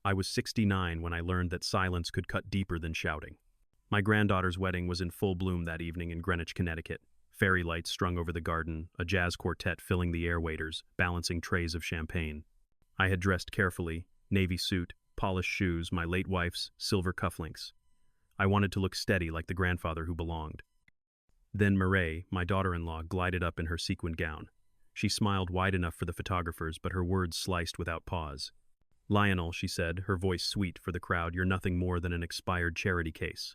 I was 69 when I learned that silence could cut deeper than shouting. My granddaughter's wedding was in full bloom that evening in Greenwich, Connecticut. Fairy lights strung over the garden, a jazz quartet filling the airwaiters, balancing trays of champagne. I had dressed carefully, navy suit, polished shoes, my late wife's silver cufflinks. I wanted to look steady like the grandfather who belonged. Then Mireille, my daughter-in-law, glided up in her sequined gown. She smiled wide enough for the photographers, but her words sliced without pause. "Lionel," she said, her voice sweet for the crowd, "you're nothing more than an expired charity case."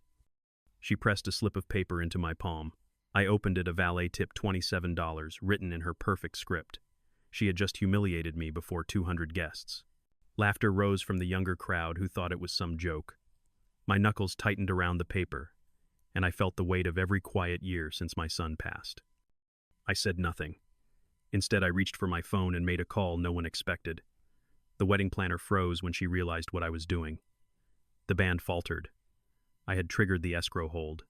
She pressed a slip of paper into my palm. I opened it, a valet tip $27, written in her perfect script. She had just humiliated me before 200 guests. Laughter rose from the younger crowd who thought it was some joke. My knuckles tightened around the paper, and I felt the weight of every quiet year since my son passed. I said nothing. Instead, I reached for my phone and made a call no one expected. The wedding planner froze when she realized what I was doing. The band faltered. I had triggered the escrow hold.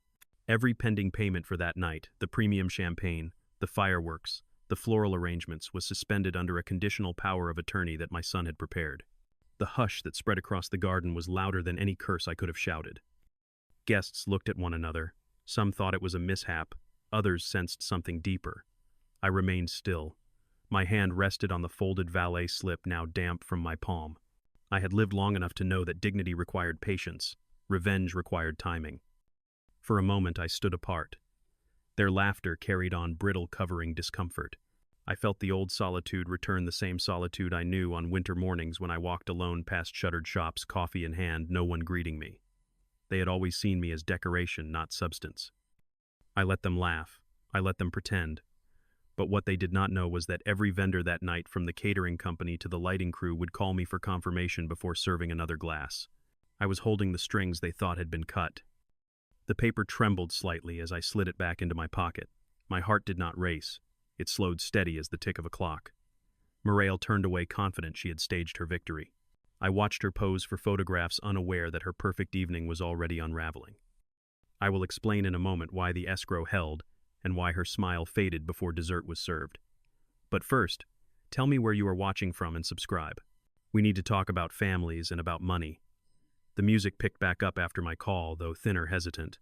Every pending payment for that night, the premium champagne, the fireworks, the floral arrangements, was suspended under a conditional power of attorney that my son had prepared. The hush that spread across the garden was louder than any curse I could have shouted. Guests looked at one another. Some thought it was a mishap. Others sensed something deeper. I remained still. My hand rested on the folded valet slip, now damp from my palm. I had lived long enough to know that dignity required patience. Revenge required timing. For a moment I stood apart. Their laughter carried on, brittle, covering discomfort. I felt the old solitude return, the same solitude I knew on winter mornings when I walked alone past shuttered shops, coffee in hand, no one greeting me. They had always seen me as decoration, not substance. I let them laugh. I let them pretend. But what they did not know was that every vendor that night, from the catering company to the lighting crew, would call me for confirmation before serving another glass. I was holding the strings they thought had been cut. The paper trembled slightly as I slid it back into my pocket. My heart did not race. It slowed steady as the tick of a clock. Mireille turned away, confident she had staged her victory. I watched her pose for photographs, unaware that her perfect evening was already unraveling. I will explain in a moment why the escrow held and why her smile faded before dessert was served. But first, tell me where you are watching from and subscribe. We need to talk about families and about money. The music picked back up after my call, though thinner, hesitant.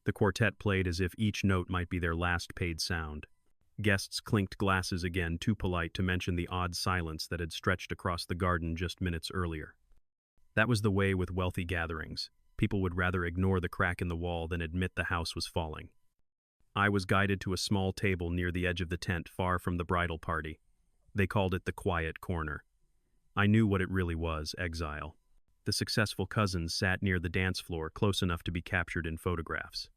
The quartet played as if each note might be their last paid sound. Guests clinked glasses again, too polite to mention the odd silence that had stretched across the garden just minutes earlier. That was the way with wealthy gatherings. People would rather ignore the crack in the wall than admit the house was falling. I was guided to a small table near the edge of the tent, far from the bridal party. They called it the quiet corner. I knew what it really was: exile. The successful cousins sat near the dance floor, close enough to be captured in photographs.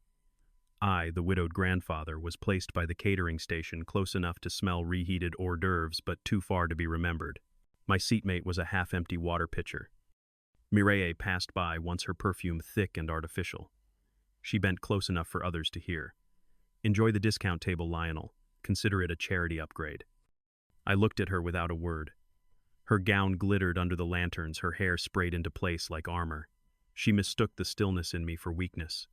I, the widowed grandfather, was placed by the catering station, close enough to smell reheated hors d'oeuvres, but too far to be remembered. My seatmate was a half-empty water pitcher. Mireille passed by, once her perfume thick and artificial. She bent close enough for others to hear. "Enjoy the discount table, Lionel. Consider it a charity upgrade." I looked at her without a word. Her gown glittered under the lanterns, her hair sprayed into place like armor. She mistook the stillness in me for weakness.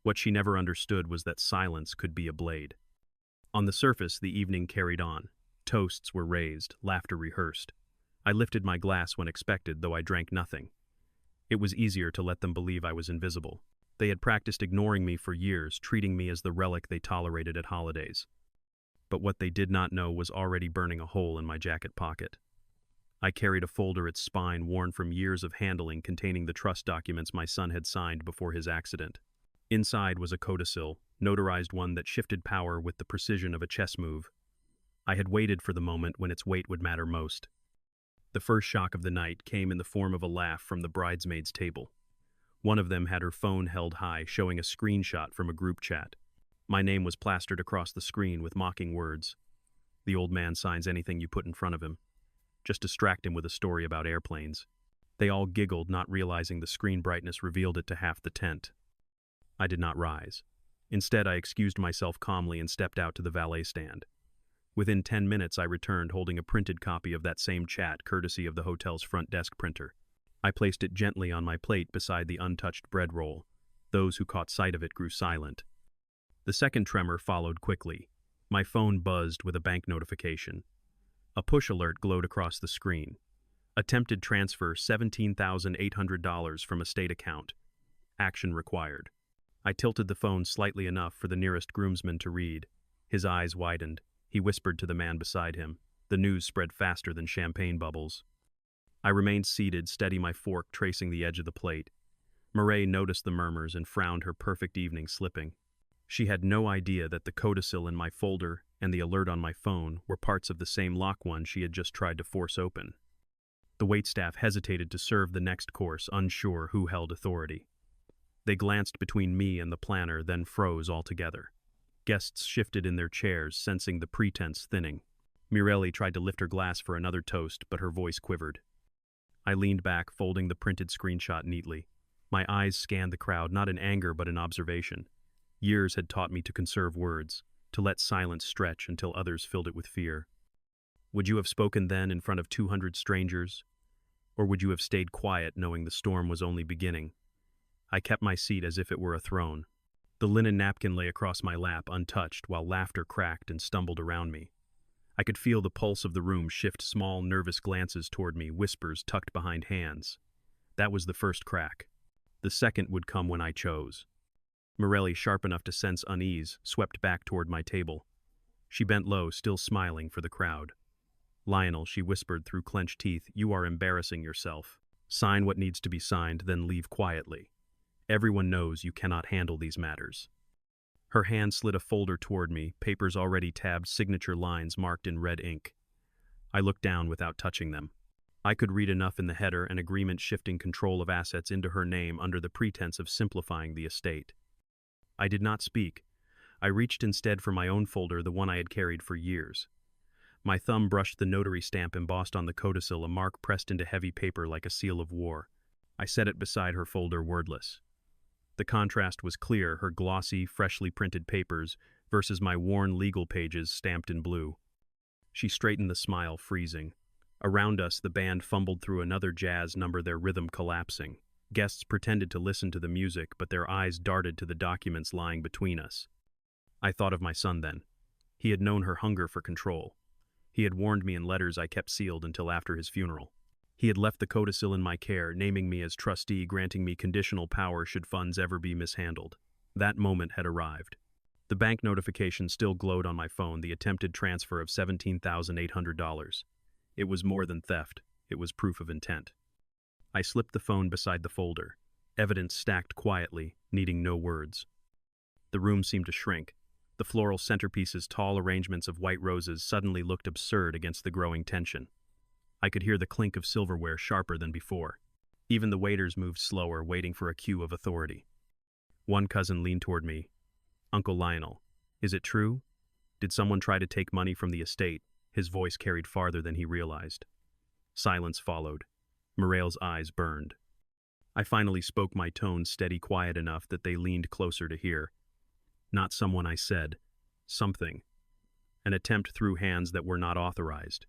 What she never understood was that silence could be a blade. On the surface, the evening carried on. Toasts were raised, laughter rehearsed. I lifted my glass when expected, though I drank nothing. It was easier to let them believe I was invisible. They had practiced ignoring me for years, treating me as the relic they tolerated at holidays. But what they did not know was already burning a hole in my jacket pocket. I carried a folder, its spine worn from years of handling, containing the trust documents my son had signed before his accident. Inside was a codicil, notarized one that shifted power with the precision of a chess move. I had waited for the moment when its weight would matter most. The first shock of the night came in the form of a laugh from the bridesmaids' table. One of them had her phone held high, showing a screenshot from a group chat. My name was plastered across the screen with mocking words. "The old man signs anything you put in front of him. Just distract him with a story about airplanes." They all giggled, not realizing the screen brightness revealed it to half the tent. I did not rise. Instead, I excused myself calmly and stepped out to the valet stand. Within 10 minutes, I returned holding a printed copy of that same chat, courtesy of the hotel's front desk printer. I placed it gently on my plate beside the untouched bread roll. Those who caught sight of it grew silent. The second tremor followed quickly. My phone buzzed with a bank notification. A push alert glowed across the screen. Attempted transfer $17,800 from estate account. Action required. I tilted the phone slightly enough for the nearest groomsman to read. His eyes widened. He whispered to the man beside him. The news spread faster than champagne bubbles. I remained seated, steady, my fork tracing the edge of the plate. Mireille noticed the murmurs and frowned, her perfect evening slipping. She had no idea that the codicil in my folder and the alert on my phone were parts of the same lock one she had just tried to force open. The waitstaff hesitated to serve the next course, unsure who held authority. They glanced between me and the planner, then froze altogether. Guests shifted in their chairs, sensing the pretense thinning. Mireille tried to lift her glass for another toast, but her voice quivered. I leaned back, folding the printed screenshot neatly. My eyes scanned the crowd, not in anger but in observation. Years had taught me to conserve words, to let silence stretch until others filled it with fear. Would you have spoken then in front of 200 strangers? Or would you have stayed quiet, knowing the storm was only beginning? I kept my seat as if it were a throne. The linen napkin lay across my lap, untouched, while laughter cracked and stumbled around me. I could feel the pulse of the room shift, small, nervous glances toward me, whispers tucked behind hands. That was the first crack. The second would come when I chose. Mireille, sharp enough to sense unease, swept back toward my table. She bent low, still smiling for the crowd. Lionel, she whispered through clenched teeth, you are embarrassing yourself. Sign what needs to be signed, then leave quietly. Everyone knows you cannot handle these matters. Her hand slid a folder toward me, papers already tabbed, signature lines marked in red ink. I looked down without touching them. I could read enough in the header, an agreement shifting control of assets into her name under the pretense of simplifying the estate. I did not speak. I reached instead for my own folder, the one I had carried for years. My thumb brushed the notary stamp embossed on the codicil, a mark pressed into heavy paper like a seal of war. I set it beside her folder, wordless. The contrast was clear, her glossy, freshly printed papers versus my worn legal pages stamped in blue. She straightened the smile, freezing. Around us, the band fumbled through another jazz number, their rhythm collapsing. Guests pretended to listen to the music, but their eyes darted to the documents lying between us. I thought of my son then. He had known her hunger for control. He had warned me in letters I kept sealed until after his funeral. He had left the codicil in my care, naming me as trustee, granting me conditional power should funds ever be mishandled. That moment had arrived. The bank notification still glowed on my phone, the attempted transfer of $17,800. It was more than theft. It was proof of intent. I slipped the phone beside the folder. Evidence stacked quietly, needing no words. The room seemed to shrink. The floral centerpieces, tall arrangements of white roses, suddenly looked absurd against the growing tension. I could hear the clink of silverware, sharper than before. Even the waiters moved slower, waiting for a cue of authority. One cousin leaned toward me. Uncle Lionel, is it true? Did someone try to take money from the estate? His voice carried farther than he realized. Silence followed. Mireille's eyes burned. I finally spoke, my tone steady, quiet enough that they leaned closer to hear. Not someone, I said. Something. An attempt through hands that were not authorized.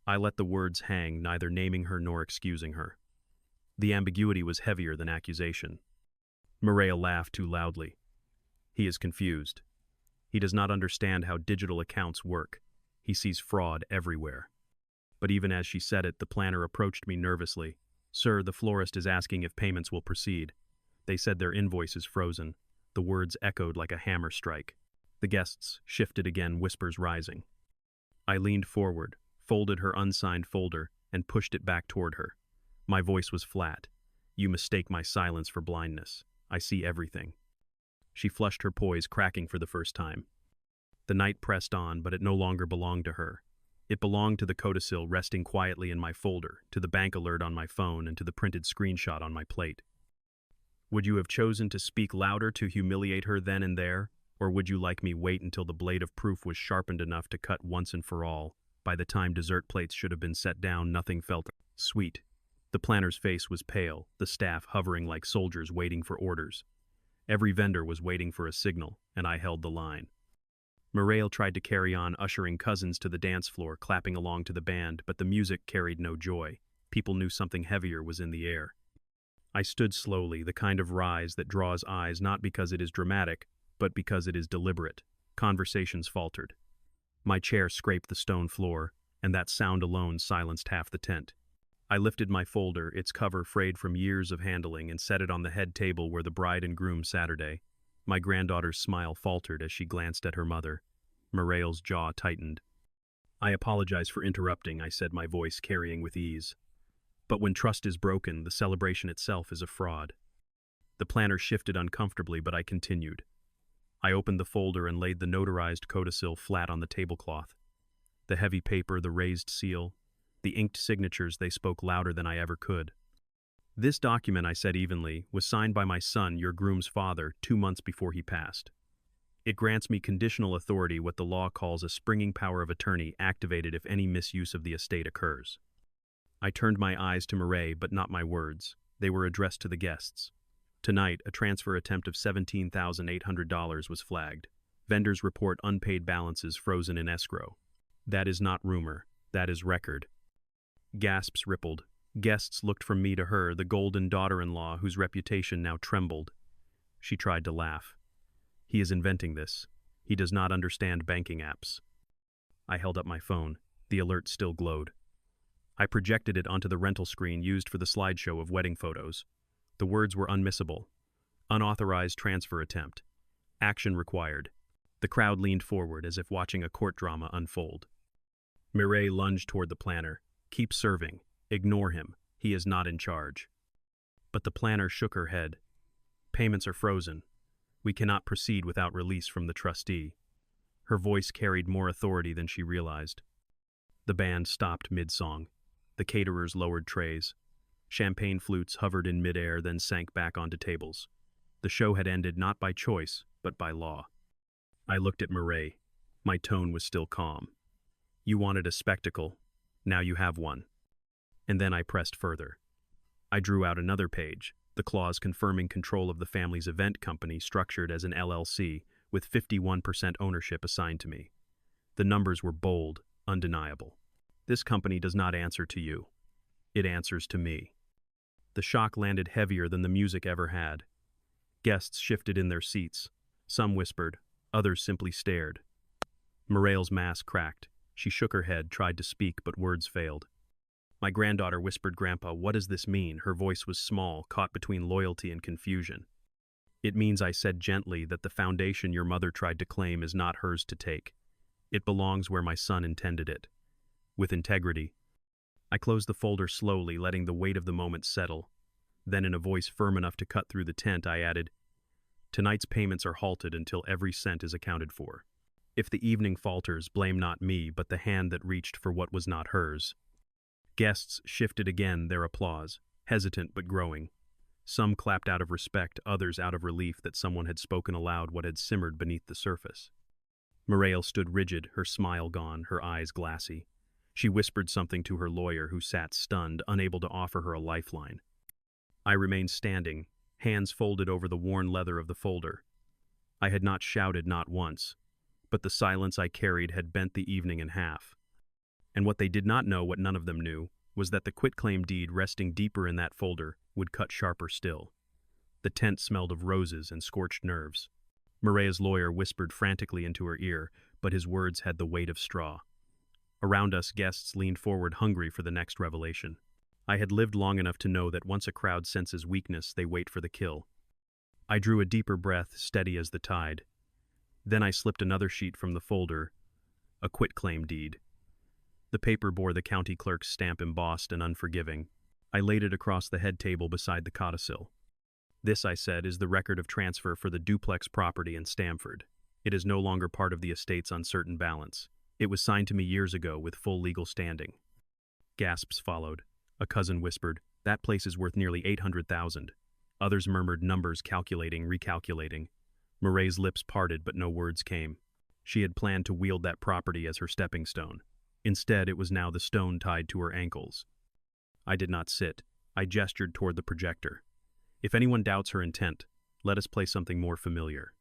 I let the words hang, neither naming her nor excusing her. The ambiguity was heavier than accusation. Mireille laughed too loudly. He is confused. He does not understand how digital accounts work. He sees fraud everywhere. But even as she said it, the planner approached me nervously. Sir, the florist is asking if payments will proceed. They said their invoice is frozen. The words echoed like a hammer strike. The guests shifted again, whispers rising. I leaned forward, folded her unsigned folder, and pushed it back toward her. My voice was flat. You mistake my silence for blindness. I see everything. She flushed her poise, cracking for the first time. The night pressed on, but it no longer belonged to her. It belonged to the codicil resting quietly in my folder, to the bank alert on my phone, and to the printed screenshot on my plate. Would you have chosen to speak louder to humiliate her then and there, or would you like me wait until the blade of proof was sharpened enough to cut once and for all? By the time dessert plates should have been set down, nothing felt sweet. The planner's face was pale, the staff hovering like soldiers waiting for orders. Every vendor was waiting for a signal, and I held the line. Mireille tried to carry on, ushering cousins to the dance floor, clapping along to the band, but the music carried no joy. People knew something heavier was in the air. I stood slowly, the kind of rise that draws eyes not because it is dramatic, but because it is deliberate. Conversations faltered. My chair scraped the stone floor, and that sound alone silenced half the tent. I lifted my folder, its cover frayed from years of handling, and set it on the head table where the bride and groom Saturday. My granddaughter's smile faltered as she glanced at her mother. Mireille's jaw tightened. "I apologize for interrupting," I said, my voice carrying with ease. "But when trust is broken, the celebration itself is a fraud." The planner shifted uncomfortably, but I continued. I opened the folder and laid the notarized codicil flat on the tablecloth. The heavy paper, the raised seal, the inked signatures, they spoke louder than I ever could. "This document," I said evenly, "was signed by my son, your groom's father, 2 months before he passed. It grants me conditional authority, what the law calls a springing power of attorney, activated if any misuse of the estate occurs." I turned my eyes to Mireille, but not my words. They were addressed to the guests. Tonight, a transfer attempt of $17,800 was flagged. Vendors report unpaid balances frozen in escrow. That is not rumor. That is record. Gasps rippled. Guests looked from me to her, the golden daughter-in-law whose reputation now trembled. She tried to laugh. "He is inventing this. He does not understand banking apps." I held up my phone. The alert still glowed. I projected it onto the rental screen used for the slideshow of wedding photos. The words were unmissable. "Unauthorized transfer attempt. Action required." The crowd leaned forward as if watching a court drama unfold. Mireille lunged toward the planner. "Keep serving. Ignore him. He is not in charge." But the planner shook her head. "Payments are frozen. We cannot proceed without release from the trustee." Her voice carried more authority than she realized. The band stopped mid-song. The caterers lowered trays. Champagne flutes hovered in midair, then sank back onto tables. The show had ended not by choice, but by law. I looked at Mireille. My tone was still calm. "You wanted a spectacle. Now you have one." And then I pressed further. I drew out another page, the clause confirming control of the family's event company structured as an LLC, with 51% ownership assigned to me. The numbers were bold, undeniable. "This company does not answer to you. It answers to me." The shock landed heavier than the music ever had. Guests shifted in their seats. Some whispered, others simply stared. Mireille's mask cracked. She shook her head, tried to speak, but words failed. My granddaughter whispered, "Grandpa, what does this mean?" Her voice was small, caught between loyalty and confusion. "It means," I said gently, "that the foundation your mother tried to claim is not hers to take. It belongs where my son intended it. With integrity." I closed the folder slowly, letting the weight of the moment settle. Then, in a voice firm enough to cut through the tent, I added, "Tonight's payments are halted until every cent is accounted for. If the evening falters, blame not me, but the hand that reached for what was not hers." Guests shifted again, their applause, hesitant but growing. Some clapped out of respect, others out of relief that someone had spoken aloud what had simmered beneath the surface. Mireille stood rigid, her smile gone, her eyes glassy. She whispered something to her lawyer, who sat stunned, unable to offer her a lifeline. I remained standing, hands folded over the worn leather of the folder. I had not shouted, not once, but the silence I carried had bent the evening in half. And what they did not know, what none of them knew, was that the quitclaim deed resting deeper in that folder would cut sharper still. The tent smelled of roses and scorched nerves. Mireille's lawyer whispered frantically into her ear, but his words had the weight of straw. Around us, guests leaned forward, hungry for the next revelation. I had lived long enough to know that once a crowd senses weakness, they wait for the kill. I drew a deeper breath, steady as the tide. Then I slipped another sheet from the folder, a quitclaim deed. The paper bore the county clerk's stamp, embossed and unforgiving. I laid it across the head table beside the codicil. "This," I said, "is the record of transfer for the duplex property in Stamford. It is no longer part of the estate's uncertain balance. It was signed to me years ago with full legal standing." Gasps followed. A cousin whispered, "That place is worth nearly $800,000. Others murmured numbers, calculating, recalculating. Mireille's lips parted, but no words came. She had planned to wield that property as her stepping stone. Instead, it was now the stone tied to her ankles. I did not sit. I gestured toward the projector. "If anyone doubts her intent, let us play something more familiar."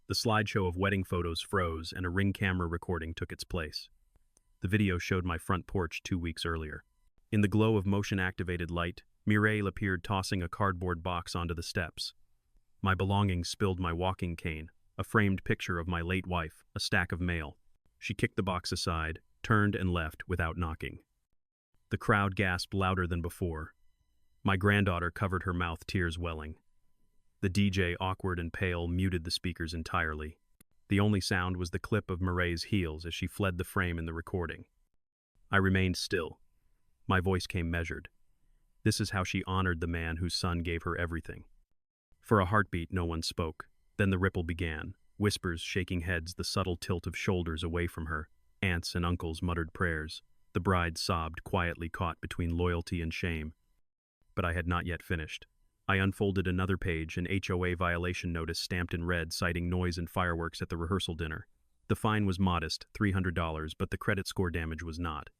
The slideshow of wedding photos froze, and a Ring camera recording took its place. The video showed my front porch 2 weeks earlier. In the glow of motion-activated light, Mireille appeared, tossing a cardboard box onto the steps. My belongings spilled: my walking cane, a framed picture of my late wife, a stack of mail. She kicked the box aside, turned and left without knocking. The crowd gasped louder than before. My granddaughter covered her mouth, tears welling. The DJ, awkward and pale, muted the speakers entirely. The only sound was the clip of Mireille's heels as she fled the frame in the recording. I remained still. My voice came measured. This is how she honored the man whose son gave her everything. For a heartbeat, no one spoke. Then the ripple began. Whispers, shaking heads, the subtle tilt of shoulders away from her. Aunts and uncles muttered prayers. The bride sobbed, quietly caught between loyalty and shame. But I had not yet finished. I unfolded another page, an HOA violation notice stamped in red, citing noise and fireworks at the rehearsal dinner. The fine was modest, $300, but the credit score damage was not.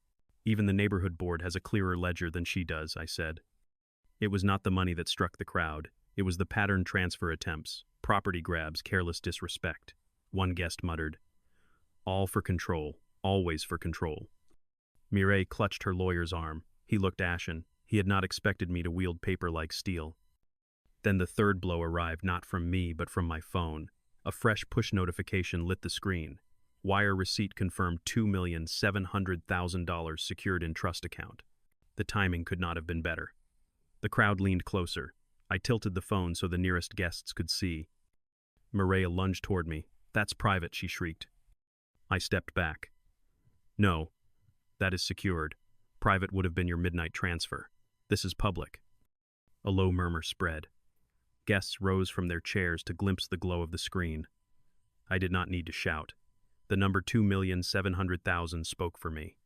Even the neighborhood board has a clearer ledger than she does, I said. It was not the money that struck the crowd. It was the pattern transfer attempts, property grabs, careless disrespect. One guest muttered, "All for control, always for control." Mireille clutched her lawyer's arm. He looked ashen. He had not expected me to wield paper like steel. Then the third blow arrived, not from me, but from my phone. A fresh push notification lit the screen. Wire receipt confirmed $2,700,000 secured in trust account. The timing could not have been better. The crowd leaned closer. I tilted the phone so the nearest guests could see. Mireille lunged toward me. "That's private," she shrieked. I stepped back. "No, that is secured. Private would have been your midnight transfer. This is public." A low murmur spread. Guests rose from their chairs to glimpse the glow of the screen. I did not need to shout. The number 2,700,000 spoke for me.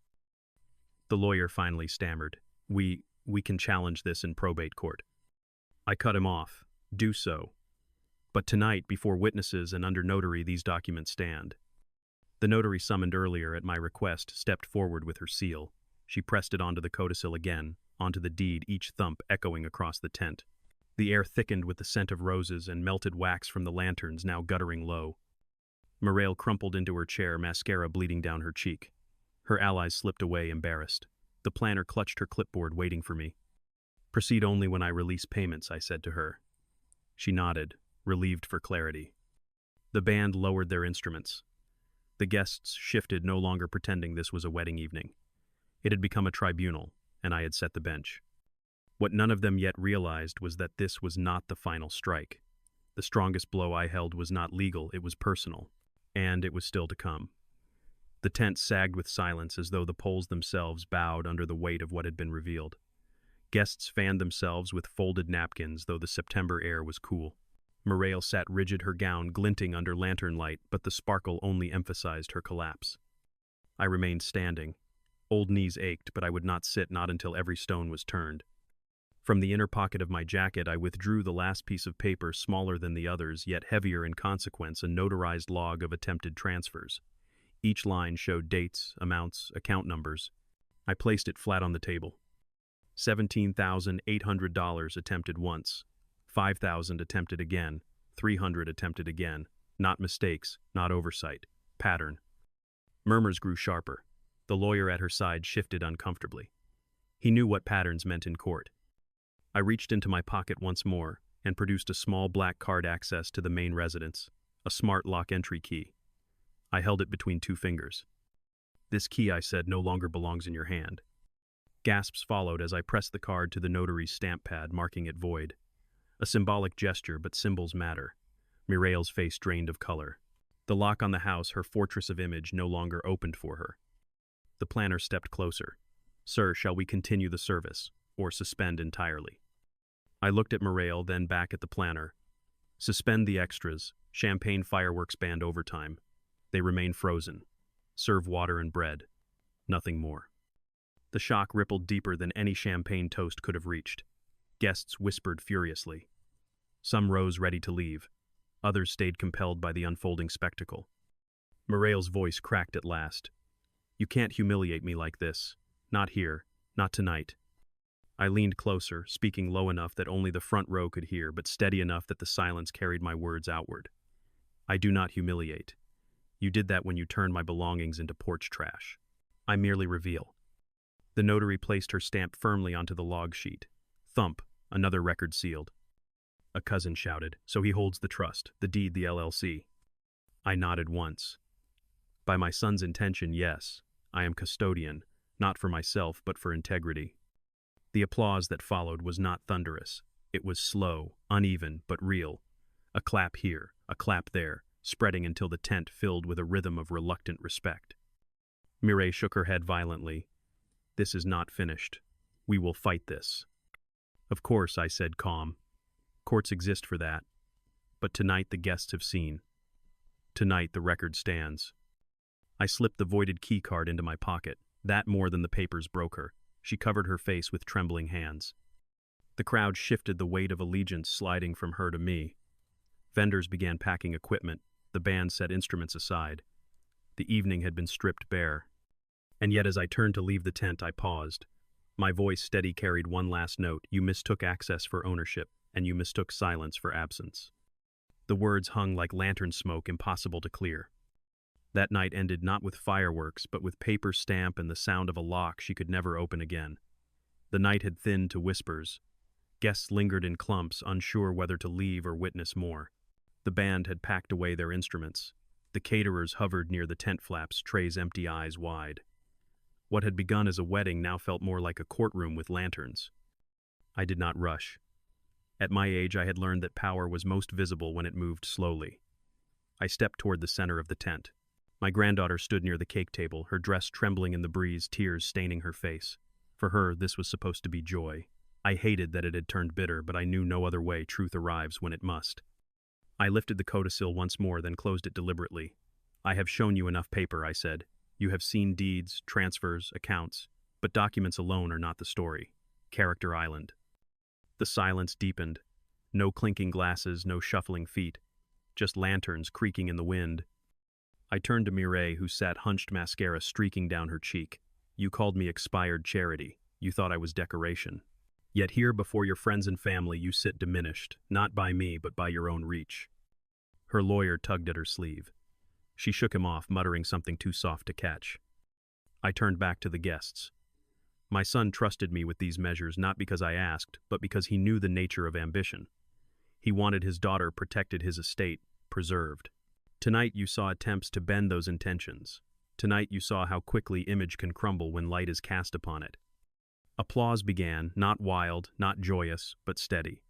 The lawyer finally stammered, We can challenge this in probate court." I cut him off. "Do so. But tonight, before witnesses and under notary, these documents stand." The notary summoned earlier at my request stepped forward with her seal. She pressed it onto the codicil again, onto the deed, each thump echoing across the tent. The air thickened with the scent of roses and melted wax from the lanterns now guttering low. Mireille crumpled into her chair, mascara bleeding down her cheek. Her allies slipped away, embarrassed. The planner clutched her clipboard, waiting for me. "Proceed only when I release payments," I said to her. She nodded, relieved for clarity. The band lowered their instruments. The guests shifted, no longer pretending this was a wedding evening. It had become a tribunal, and I had set the bench. What none of them yet realized was that this was not the final strike. The strongest blow I held was not legal, it was personal, and it was still to come. The tent sagged with silence as though the poles themselves bowed under the weight of what had been revealed. Guests fanned themselves with folded napkins, though the September air was cool. Mireille sat rigid, her gown glinting under lantern light, but the sparkle only emphasized her collapse. I remained standing. Old knees ached, but I would not sit, not until every stone was turned. From the inner pocket of my jacket, I withdrew the last piece of paper, smaller than the others, yet heavier in consequence, a notarized log of attempted transfers. Each line showed dates, amounts, account numbers. I placed it flat on the table. $17,800 attempted once. 5,000 attempted again. 300 attempted again. Not mistakes, not oversight. Pattern. Murmurs grew sharper. The lawyer at her side shifted uncomfortably. He knew what patterns meant in court. I reached into my pocket once more and produced a small black card access to the main residence, a smart lock entry key. I held it between two fingers. "This key," I said, "no longer belongs in your hand." Gasps followed as I pressed the card to the notary's stamp pad, marking it void. A symbolic gesture, but symbols matter. Mireille's face drained of color. The lock on the house, her fortress of image, no longer opened for her. The planner stepped closer. "Sir, shall we continue the service, or suspend entirely?" I looked at Mireille, then back at the planner. "Suspend the extras, champagne fireworks band overtime. They remain frozen. Serve water and bread. Nothing more." The shock rippled deeper than any champagne toast could have reached. Guests whispered furiously. Some rose ready to leave. Others stayed compelled by the unfolding spectacle. Mireille's voice cracked at last. "You can't humiliate me like this. Not here. Not tonight." I leaned closer, speaking low enough that only the front row could hear, but steady enough that the silence carried my words outward. "I do not humiliate. You did that when you turned my belongings into porch trash. I merely reveal." The notary placed her stamp firmly onto the log sheet. Thump, another record sealed. A cousin shouted, "So he holds the trust, the deed, the LLC." I nodded once. "By my son's intention, yes. I am custodian. not for myself, but for integrity. The applause that followed was not thunderous. It was slow, uneven, but real. A clap here, a clap there, spreading until the tent filled with a rhythm of reluctant respect. Mireille shook her head violently. "This is not finished. We will fight this." "Of course," I said, calm. "Courts exist for that. But tonight the guests have seen. Tonight the record stands." I slipped the voided key card into my pocket. That more than the papers broke her. She covered her face with trembling hands. The crowd shifted, the weight of allegiance sliding from her to me. Vendors began packing equipment. The band set instruments aside. The evening had been stripped bare. And yet as I turned to leave the tent, I paused. My voice steady carried one last note. "You mistook access for ownership, and you mistook silence for absence." The words hung like lantern smoke, impossible to clear. That night ended not with fireworks, but with paper stamp and the sound of a lock she could never open again. The night had thinned to whispers. Guests lingered in clumps, unsure whether to leave or witness more. The band had packed away their instruments. The caterers hovered near the tent flaps, trays empty, eyes wide. What had begun as a wedding now felt more like a courtroom with lanterns. I did not rush. At my age, I had learned that power was most visible when it moved slowly. I stepped toward the center of the tent. My granddaughter stood near the cake table, her dress trembling in the breeze, tears staining her face. For her, this was supposed to be joy. I hated that it had turned bitter, but I knew no other way truth arrives when it must. I lifted the codicil once more, then closed it deliberately. "I have shown you enough paper," I said. "You have seen deeds, transfers, accounts, but documents alone are not the story. Character Island." The silence deepened. No clinking glasses, no shuffling feet. Just lanterns creaking in the wind. I turned to Mireille, who sat hunched, mascara streaking down her cheek. "You called me expired charity. You thought I was decoration. Yet here before your friends and family you sit diminished, not by me, but by your own reach." Her lawyer tugged at her sleeve. She shook him off, muttering something too soft to catch. I turned back to the guests. My son trusted me with these measures not because I asked, but because he knew the nature of ambition. He wanted his daughter protected, his estate preserved. Tonight you saw attempts to bend those intentions. Tonight you saw how quickly image can crumble when light is cast upon it. Applause began, not wild, not joyous, but steady.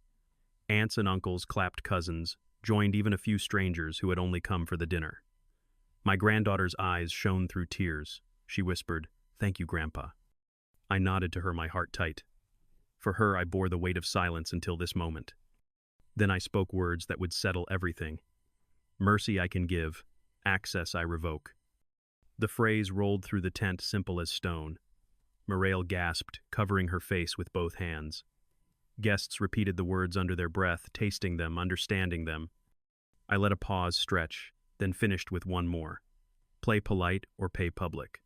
Aunts and uncles clapped, cousins, joined even a few strangers who had only come for the dinner. My granddaughter's eyes shone through tears. She whispered, "Thank you, Grandpa." I nodded to her, my heart tight. For her, I bore the weight of silence until this moment. Then I spoke words that would settle everything. "Mercy I can give, access I revoke." The phrase rolled through the tent simple as stone. Mireille gasped, covering her face with both hands. Guests repeated the words under their breath, tasting them, understanding them. I let a pause stretch, then finished with one more. "Play polite or pay public."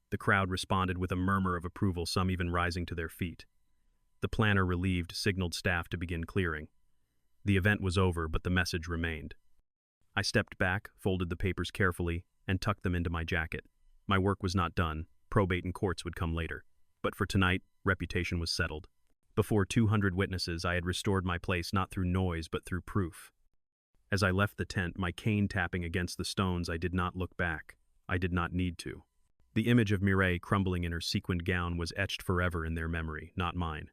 The crowd responded with a murmur of approval, some even rising to their feet. The planner, relieved, signaled staff to begin clearing. The event was over, but the message remained. I stepped back, folded the papers carefully, and tucked them into my jacket. My work was not done. Probate and courts would come later. But for tonight, reputation was settled. Before 200 witnesses, I had restored my place not through noise, but through proof. As I left the tent, my cane tapping against the stones, I did not look back. I did not need to. The image of Mireille crumbling in her sequined gown was etched forever in their memory, not mine.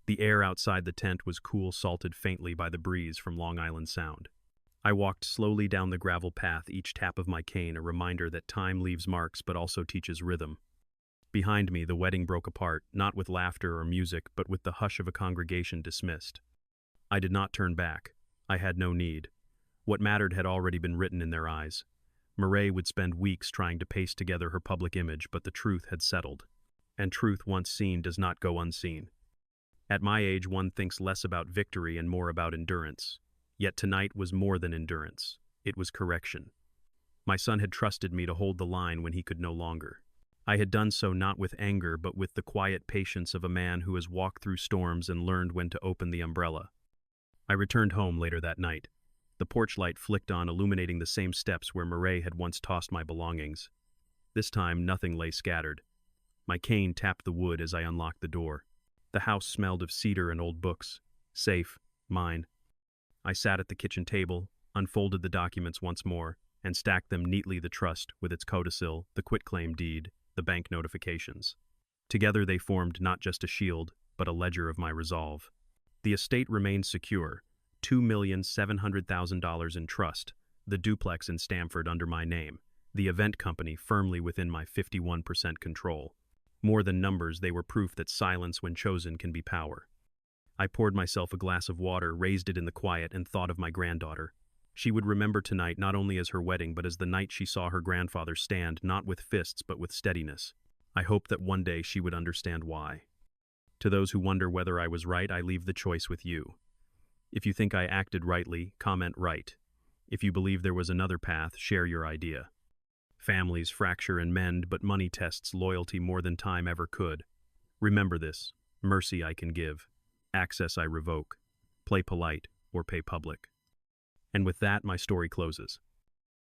The air outside the tent was cool, salted faintly by the breeze from Long Island Sound. I walked slowly down the gravel path, each tap of my cane a reminder that time leaves marks but also teaches rhythm. Behind me, the wedding broke apart, not with laughter or music, but with the hush of a congregation dismissed. I did not turn back. I had no need. What mattered had already been written in their eyes. Mireille would spend weeks trying to paste together her public image, but the truth had settled. And truth once seen does not go unseen. At my age, one thinks less about victory and more about endurance. Yet tonight was more than endurance. It was correction. My son had trusted me to hold the line when he could no longer. I had done so not with anger, but with the quiet patience of a man who has walked through storms and learned when to open the umbrella. I returned home later that night. The porch light flicked on, illuminating the same steps where Mireille had once tossed my belongings. This time, nothing lay scattered. My cane tapped the wood as I unlocked the door. The house smelled of cedar and old books. Safe, mine. I sat at the kitchen table, unfolded the documents once more, and stacked them neatly: the trust with its codicil, the quitclaim deed, the bank notifications. Together they formed not just a shield, but a ledger of my resolve. The estate remained secure, $2,700,000 in trust, the duplex in Stamford under my name, the event company firmly within my 51% control. More than numbers, they were proof that silence when chosen can be power. I poured myself a glass of water, raised it in the quiet, and thought of my granddaughter. She would remember tonight not only as her wedding, but as the night she saw her grandfather stand, not with fists, but with steadiness. I hoped that one day she would understand why. To those who wonder whether I was right, I leave the choice with you. If you think I acted rightly, comment right. If you believe there was another path, share your idea. Families fracture and mend, but money tests loyalty more than time ever could. Remember this: mercy I can give, access I revoke, play polite or pay public. And with that, my story closes.